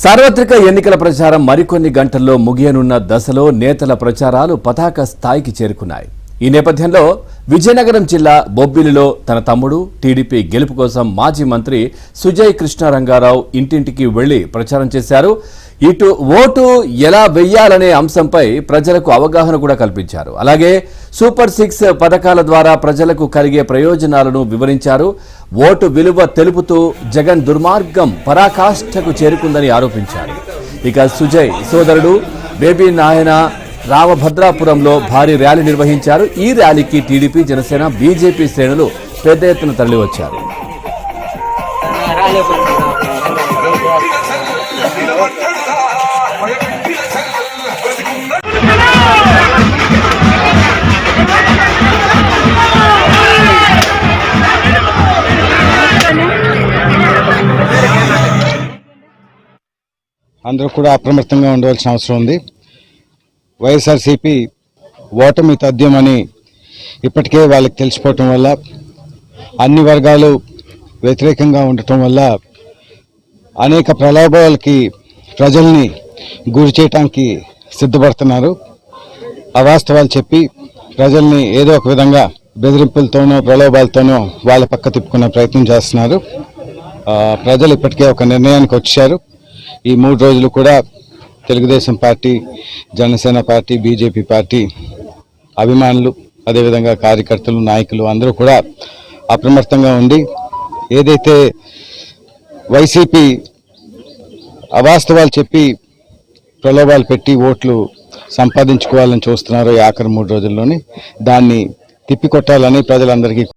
సార్వత్రిక ఎన్నికల ప్రచారం మరికొన్ని గంటల్లో ముగియనున్న దశలో నేతల ప్రచారాలు పతాక స్థాయికి చేరుకున్నాయి. ఈ నేపథ్యంలో విజయనగరం జిల్లా బొబ్బిలిలో తన తమ్ముడు టీడీపీ గెలుపు కోసం మాజీ మంత్రి సుజయ్ కృష్ణరంగారావు ఇంటింటికి వెళ్లి ప్రచారం చేశారు. ఇటు ఓటు ఎలా వెయ్యాలనే అంశంపై ప్రజలకు అవగాహన కూడా కల్పించారు. అలాగే సూపర్ 6 పథకాల ద్వారా ప్రజలకు కలిగే ప్రయోజనాలను వివరించారు. ఓటు విలువ తెలుపుతూ జగన్ దుర్మార్గం పరాకాష్ఠకు చేరుకుందని ఆరోపించారు. ఇక సుజయ్ సోదరుడు బేబీ నాయన రామభద్రాపురంలో భారీ ర్యాలీ నిర్వహించారు. ఈ ర్యాలీకి టీడీపీ, జనసేన, బీజేపీ శ్రేణులు పెద్ద ఎత్తున తరలివచ్చారు. అందరూ కూడా అప్రమత్తంగా ఉండవలసిన అవసరం ఉంది. వైఎస్ఆర్సీపీ ఓటమి తథ్యమని ఇప్పటికే వాళ్ళకి తెలిసిపోవటం వల్ల, అన్ని వర్గాలు వ్యతిరేకంగా ఉండటం వల్ల అనేక ప్రలోభాలకి ప్రజల్ని గురి చేయడానికి సిద్ధపడుతున్నారు. అవాస్తవాలు చెప్పి ప్రజల్ని ఏదో ఒక విధంగా బెదిరింపులతోనో ప్రలోభాలతోనో వాళ్ళ పక్క తిప్పుకునే ప్రయత్నం చేస్తున్నారు. ప్రజలు ఇప్పటికే ఒక నిర్ణయానికి వచ్చారు. ఈ 3 రోజులు కూడా Telugu Desam party, Janasena party, BJP party అభిమానులు, అదేవిధంగా కార్యకర్తలు, నాయకులు అందరూ కూడా అప్రమత్తంగా ఉండి ఏదైతే వైసీపీ అవాస్తవాలు చెప్పి ప్రలోభాలు పెట్టి ఓట్లు సంపాదించుకోవాలని చూస్తున్నారో ఈ ఆఖరి 3 రోజుల్లోని దాన్ని తిప్పికొట్టాలని ప్రజలందరికీ